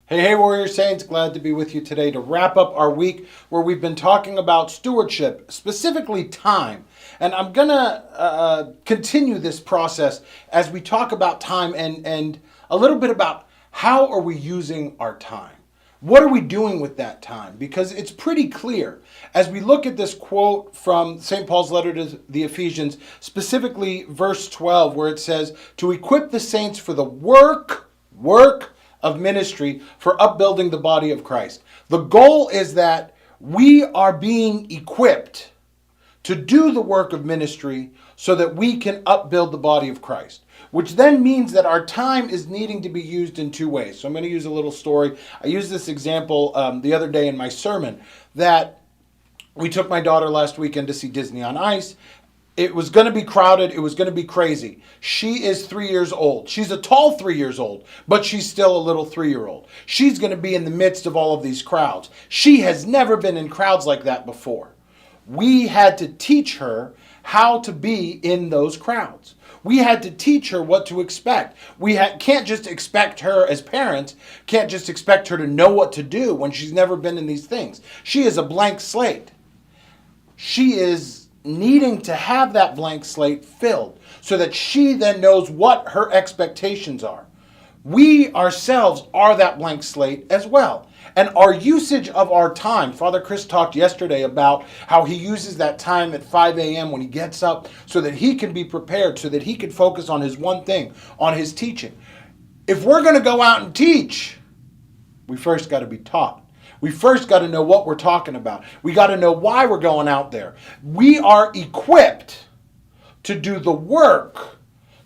Hey, Warrior Saints, glad to be with you today to wrap up our week where we've been talking about stewardship, specifically time. And I'm going to continue this process as we talk about time and a little bit about how are we using our time? What are we doing with that time? Because it's pretty clear as we look at this quote from St. Paul's letter to the Ephesians, specifically verse 12, where it says, to equip the saints for the work of ministry for upbuilding the body of Christ. The goal is that we are being equipped to do the work of ministry so that we can upbuild the body of Christ, which then means that our time is needing to be used in two ways. So I'm going to use a little story. I used this example the other day in my sermon that we took my daughter last weekend to see Disney on Ice. It was going to be crowded. It was going to be crazy. She is 3 years old. She's a tall 3 years old, but she's still a little 3-year-old. She's going to be in the midst of all of these crowds. She has never been in crowds like that before. We had to teach her how to be in those crowds. We had to teach her what to expect. Can't just expect her as parents, can't just expect her to know what to do when she's never been in these things. She is a blank slate. She is needing to have that blank slate filled so that she then knows what her expectations are. We ourselves are that blank slate as well. And our usage of our time, Father Chris talked yesterday about how he uses that time at 5 a.m. when he gets up so that he can be prepared, so that he can focus on his one thing, on his teaching. If we're going to go out and teach, we first got to be taught. We first got to know what we're talking about. We got to know why we're going out there. We are equipped to do the work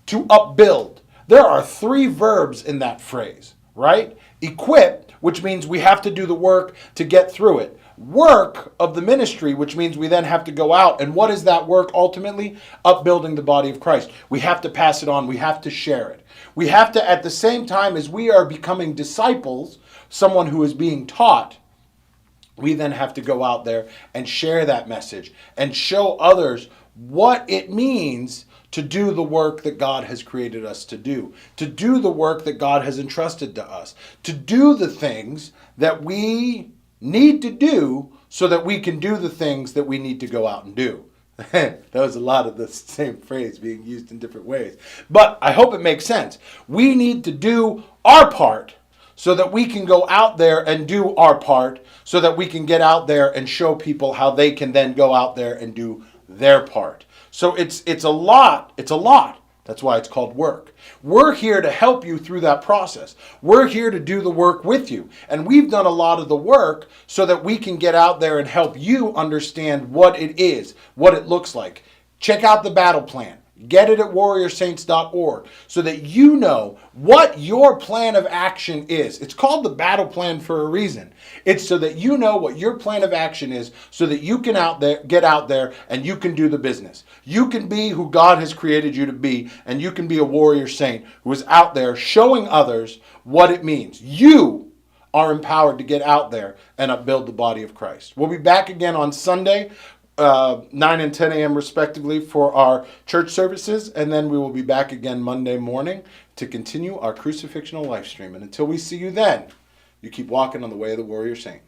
to upbuild. There are 3 verbs in that phrase, right? Equip, which means we have to do the work to get through it. Work of the ministry, which means we then have to go out. And what is that work ultimately? Upbuilding the body of Christ. We have to pass it on. We have to share it. We have to, at the same time as we are becoming disciples, someone who is being taught, we then have to go out there and share that message and show others what it means to do the work that God has created us to do the work that God has entrusted to us, to do the things that we need to do so that we can do the things that we need to go out and do. That was a lot of the same phrase being used in different ways. But I hope it makes sense. We need to do our part so that we can go out there and do our part, so that we can get out there and show people how they can then go out there and do their part. So it's a lot. It's a lot. That's why it's called work. We're here to help you through that process. We're here to do the work with you. And we've done a lot of the work so that we can get out there and help you understand what it is, what it looks like. Check out the battle plan. Get it at warriorsaints.org so that you know what your plan of action is. It's called the battle plan for a reason. It's so that you know what your plan of action is so that you can get out there and you can do the business. You can be who God has created you to be, and you can be a warrior saint who is out there showing others what it means. You are empowered to get out there and upbuild the body of Christ. We'll be back again on Sunday. 9 and 10 a.m. respectively for our church services, and then we will be back again Monday morning to continue our Crucifixional Life stream. And until we see you then, you keep walking on the way of the warrior saint.